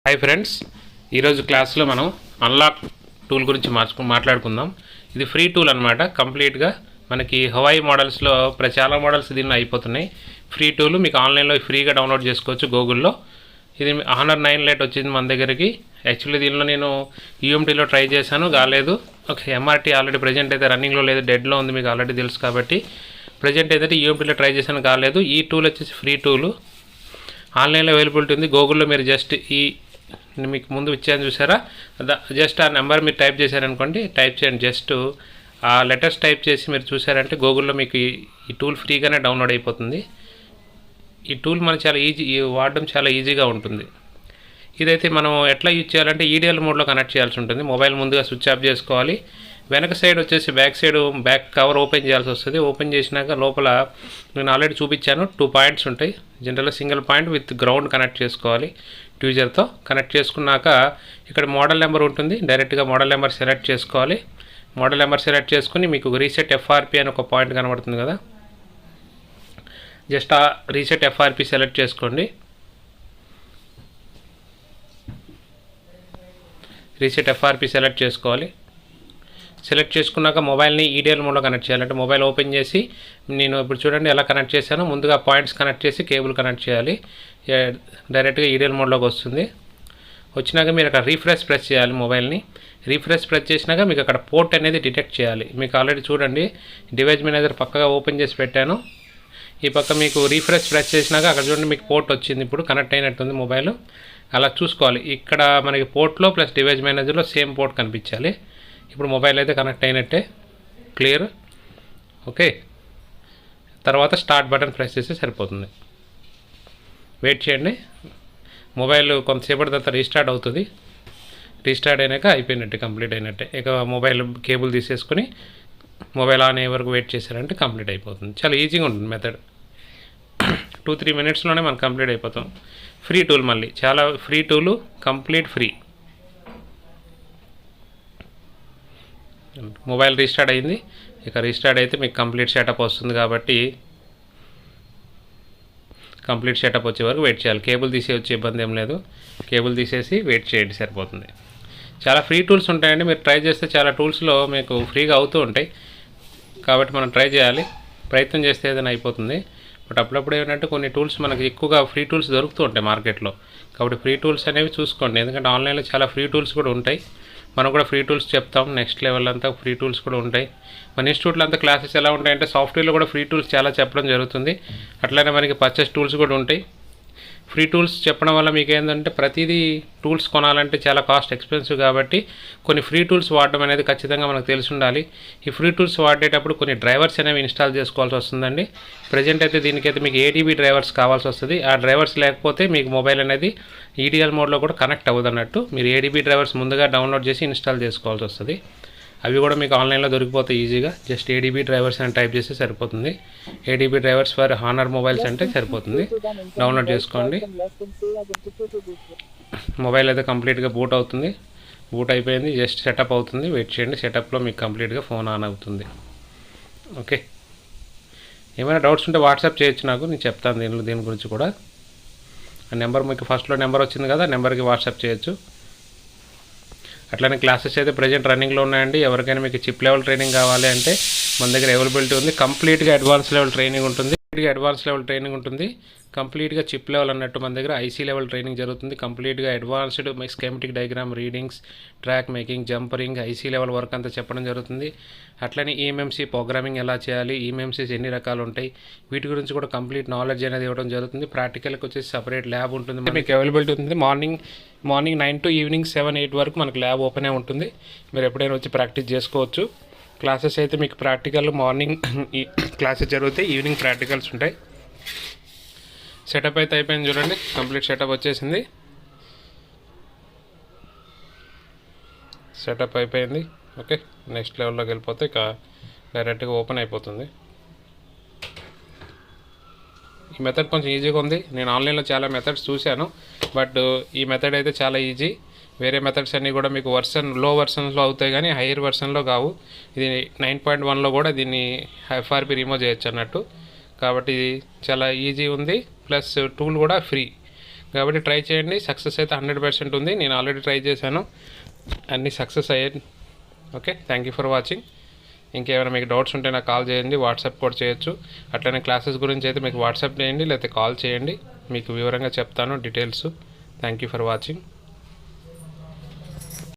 Hi friends, ఈరోజు క్లాస్లో మనం అన్లాక్ టూల్ గురించి మాట్లాడుకుందాం. ఇది ఫ్రీ టూల్ అనమాట. కంప్లీట్గా మనకి హవాయి మోడల్స్లో చాలా మోడల్స్ దీనిలో అయిపోతున్నాయి. ఫ్రీ టూల్ మీకు ఆన్లైన్లో ఫ్రీగా డౌన్లోడ్ చేసుకోవచ్చు గూగుల్లో. ఇది Honor 9 Lite వచ్చింది మన దగ్గరికి. యాక్చువల్లీ దీనిలో నేను యూఎంటీలో ట్రై చేశాను, కాలేదు. ఓకే, ఎంఆర్టీ ఆల్రెడీ ప్రజెంట్ అయితే రన్నింగ్లో లేదు, డెడ్లో ఉంది, మీకు ఆల్రెడీ తెలుసు. కాబట్టి ప్రజెంట్ అయితే యూఎంటీలో ట్రై చేశాను, కాలేదు. ఈ టూల్ వచ్చేసి ఫ్రీ టూలు, ఆన్లైన్లో అవైలబిలిటీ ఉంది. గూగుల్లో మీరు జస్ట్ మీకు ముందు ఇచ్చాను చూసారా, జస్ట్ ఆ నెంబర్ మీరు టైప్ చేశారనుకోండి, టైప్ చేయండి. జస్ట్ ఆ లెటర్స్ టైప్ చేసి మీరు చూసారంటే గూగుల్లో మీకు ఈ టూల్ ఫ్రీగానే డౌన్లోడ్ అయిపోతుంది. ఈ టూల్ మనకు చాలా వాడడం చాలా ఈజీగా ఉంటుంది. ఇదైతే మనం ఎట్లా యూజ్ చేయాలంటే ఈడిఎల్ మోడ్లో కనెక్ట్ చేయాల్సి ఉంటుంది. మొబైల్ ముందుగా స్విచ్ ఆఫ్ చేసుకోవాలి. వెనక సైడ్ వచ్చేసి బ్యాక్ కవర్ ఓపెన్ చేయాల్సి వస్తుంది. ఓపెన్ చేసినాక లోపల నేను ఆల్రెడీ చూపించాను, 2 పాయింట్స్ ఉంటాయి. జనరల్గా single point with ground connect చేసుకోవాలి. ట్యూజర్తో కనెక్ట్ చేసుకున్నాక ఇక్కడ మోడల్ నెంబర్ ఉంటుంది. డైరెక్ట్గా మోడల్ నెంబర్ సెలెక్ట్ చేసుకోవాలి. మోడల్ నెంబర్ సెలెక్ట్ చేసుకుని మీకు రీసెట్ ఎఫ్ఆర్పి అని ఒక పాయింట్ కనబడుతుంది కదా, జస్ట్ ఆ రీసెట్ ఎఫ్ఆర్పి సెలెక్ట్ చేసుకోండి. రీసెట్ ఎఫ్ఆర్పి సెలెక్ట్ చేసుకోవాలి. సెలెక్ట్ చేసుకున్నాక మొబైల్ని ఈడిఎల్ మోడ్లో కనెక్ట్ చేయాలంటే మొబైల్ ఓపెన్ చేసి, నేను ఇప్పుడు చూడండి ఎలా కనెక్ట్ చేశాను. ముందుగా పాయింట్స్ కనెక్ట్ చేసి కేబుల్ కనెక్ట్ చేయాలి. డైరెక్ట్గా ఈడిఎల్ మోడ్లోకి వస్తుంది. వచ్చినాక మీరు అక్కడ రీఫ్రెష్ ప్రెస్ చేయాలి. మొబైల్ని రీఫ్రెష్ ప్రెస్ చేసినాక మీకు అక్కడ పోర్ట్ అనేది డిటెక్ట్ చేయాలి. మీకు ఆల్రెడీ చూడండి డివైస్ మేనేజర్ పక్కగా ఓపెన్ చేసి పెట్టాను. ఈ పక్క మీకు రీఫ్రెష్ ప్రెస్ చేసినాక అక్కడ చూడండి మీకు పోర్ట్ వచ్చింది. ఇప్పుడు కనెక్ట్ అయినట్టుంది మొబైల్. అలా చూసుకోవాలి. ఇక్కడ మనకి పోర్ట్లో ప్లస్ డివైస్ మేనేజర్లో సేమ్ పోర్ట్ కనిపించాలి. ఇప్పుడు మొబైల్ అయితే కనెక్ట్ అయినట్టే, క్లియర్. ఓకే, తర్వాత స్టార్ట్ బటన్ ప్రెస్ చేస్తే సరిపోతుంది. వెయిట్ చేయండి, మొబైల్ కొంతసేపటి తర్వాత రీస్టార్ట్ అవుతుంది. రీస్టార్ట్ అయినాక అయిపోయినట్టే, కంప్లీట్ అయినట్టే. ఇక మొబైల్ కేబుల్ తీసేసుకుని మొబైల్ ఆన్ అయ్యే వరకు వెయిట్ చేశారంటే కంప్లీట్ అయిపోతుంది. చాలా ఈజీగా ఉంటుంది మెథడ్. 2-3 మినిట్స్లోనే మనం కంప్లీట్ అయిపోతాం. ఫ్రీ టూల్, మళ్ళీ చాలా free tool, complete free. Mobile restart అయింది. ఇక రీస్టార్ట్ అయితే మీకు కంప్లీట్ సెటప్ వస్తుంది. కాబట్టి కంప్లీట్ సెటప్ వచ్చే వరకు వెయిట్ చేయాలి. కేబుల్ తీసే వచ్చే ఇబ్బంది ఏం లేదు. కేబుల్ తీసేసి వెయిట్ చేయండి, సరిపోతుంది. చాలా ఫ్రీ టూల్స్ ఉంటాయండి. మీరు ట్రై చేస్తే చాలా టూల్స్లో మీకు ఫ్రీగా అవుతూ ఉంటాయి. కాబట్టి మనం ట్రై చేయాలి, ప్రయత్నం చేస్తే ఏదైనా అయిపోతుంది. బట్ అప్పుడప్పుడు ఏంటంటే కొన్ని టూల్స్ మనకి ఎక్కువగా ఫ్రీ టూల్స్ దొరుకుతూ ఉంటాయి మార్కెట్లో. కాబట్టి ఫ్రీ టూల్స్ అనేవి చూసుకోండి, ఎందుకంటే ఆన్లైన్లో చాలా ఫ్రీ టూల్స్ కూడా ఉంటాయి. మనం కూడా ఫ్రీ టూల్స్ చెప్తాం. నెక్స్ట్ లెవెల్ అంతా ఫ్రీ టూల్స్ కూడా ఉంటాయి. మన ఇన్స్టిట్యూట్లో అంతా క్లాసెస్ ఎలా ఉంటాయంటే సాఫ్ట్వేర్లో కూడా ఫ్రీ టూల్స్ చాలా చెప్పడం జరుగుతుంది. అట్లనే మనకి పర్చేస్ టూల్స్ కూడా ఉంటాయి. ఫ్రీ టూల్స్ చెప్పడం వల్ల మీకు ఏంటంటే ప్రతిదీ టూల్స్ కొనాలంటే చాలా కాస్ట్ ఎక్స్పెన్సివ్. కాబట్టి కొన్ని ఫ్రీ టూల్స్ వాడడం అనేది ఖచ్చితంగా మనకు తెలిసి ఉండాలి. ఈ ఫ్రీ టూల్స్ వాడేటప్పుడు కొన్ని డ్రైవర్స్ అనేవి ఇన్స్టాల్ చేసుకోవాల్సి వస్తుందండి. ప్రజెంట్ అయితే దీనికైతే మీకు ఏడీబీ డ్రైవర్స్ కావాల్సి వస్తుంది. ఆ డ్రైవర్స్ లేకపోతే మీకు మొబైల్ అనేది ఈడిఎల్ మోడ్లో కూడా కనెక్ట్ అవ్వదు అన్నట్టు. మీరు ఏడీబీ డ్రైవర్స్ ముందుగా డౌన్లోడ్ చేసి ఇన్స్టాల్ చేసుకోవాల్సి వస్తుంది. అవి కూడా మీకు ఆన్లైన్లో దొరికిపోతాయి ఈజీగా. జస్ట్ ఏడీబీ డ్రైవర్స్ అని టైప్ చేస్తే సరిపోతుంది. ADB drivers for honour mobiles అంటే సరిపోతుంది. డౌన్లోడ్ చేసుకోండి. మొబైల్ అయితే కంప్లీట్గా బూట్ అవుతుంది. బూట్ అయిపోయింది, జస్ట్ సెటప్ అవుతుంది. వెయిట్ చేయండి, సెటప్లో మీకు కంప్లీట్గా ఫోన్ ఆన్ అవుతుంది. ఓకే, ఏమైనా డౌట్స్ ఉంటే వాట్సాప్ చేయొచ్చు నాకు, నేను చెప్తాను దీని గురించి కూడా. ఆ నెంబర్ మీకు ఫస్ట్లో నెంబర్ వచ్చింది కదా, నెంబర్కి వాట్సాప్ చేయొచ్చు. అట్లనే క్లాసెస్ అయితే ప్రజెంట్ రన్నింగ్లో ఉన్నాయండి. ఎవరికైనా మీకు చిప్ లెవెల్ ట్రైనింగ్ కావాలి అంటే మన దగ్గర అవైలబిలిటీ ఉంది. కంప్లీట్గా అడ్వాన్స్ లెవెల్ ట్రైనింగ్ ఉంటుంది. కంప్లీట్గా చిప్ లెవెల్ అన్నట్టు మన దగ్గర ఐసీ లెవెల్ ట్రైనింగ్ జరుగుతుంది. కంప్లీట్గా advanced schematic diagram readings, track making, jumpering, IC level work అంతా చెప్పడం జరుగుతుంది. అట్లనే ఈఎంఎంసీ ప్రోగ్రామింగ్ ఎలా చేయాలి, ఈఎంఎంసీస్ ఎన్ని రకాలు ఉంటాయి, వీటి గురించి కూడా కంప్లీట్ నాలెడ్జ్ అనేది ఇవ్వడం జరుగుతుంది. ప్రాక్టికల్కి వచ్చేసి సపరేట్ ల్యాబ్ ఉంటుంది, మీకు అవైలబిలిటీ ఉంటుంది. మార్నింగ్ 9 to ఈవినింగ్ 7-8 వరకు మనకు ల్యాబ్ ఓపెనే ఉంటుంది. మీరు ఎప్పుడైనా వచ్చి ప్రాక్టీస్ చేసుకోవచ్చు. క్లాసెస్ అయితే మీకు ప్రాక్టికల్ మార్నింగ్ క్లాసెస్ జరుగుతాయి, ఈవినింగ్ ప్రాక్టికల్స్ ఉంటాయి. సెటప్ అయితే అయిపోయింది చూడండి, కంప్లీట్ సెటప్ వచ్చేసింది. సెటప్ అయిపోయింది. ఓకే, నెక్స్ట్ లెవెల్లోకి వెళ్ళిపోతే ఇక డైరెక్ట్గా ఓపెన్ అయిపోతుంది. ఈ మెథడ్ కొంచెం ఈజీగా ఉంది. నేను ఆన్లైన్లో చాలా మెథడ్స్ చూశాను, బట్ ఈ మెథడ్ అయితే చాలా ఈజీ. వేరే మెథడ్స్ అన్నీ కూడా మీకు లో వర్షన్స్లో అవుతాయి కానీ హైయర్ వర్షన్లో కావు. ఇది 9.1లో కూడా దీన్ని ఎఫ్ఆర్పి రిమూవ్ చేయొచ్చు అన్నట్టు. కాబట్టి చాలా ఈజీ ఉంది, ప్లస్ టూల్ కూడా ఫ్రీ. కాబట్టి ట్రై చేయండి. సక్సెస్ అయితే 100% ఉంది. నేను ఆల్రెడీ ట్రై చేశాను, అన్నీ సక్సెస్ అయ్యాయి. Okay, thank you for watching. ఇంకేమైనా మీకు డౌట్స్ ఉంటే నాకు కాల్ చేయండి, వాట్సాప్ కూడా చేయొచ్చు. అట్లనే క్లాసెస్ గురించి అయితే మీకు వాట్సాప్ చేయండి లేకపోతే కాల్ చేయండి, మీకు వివరంగా చెప్తాను details. Thank you for watching.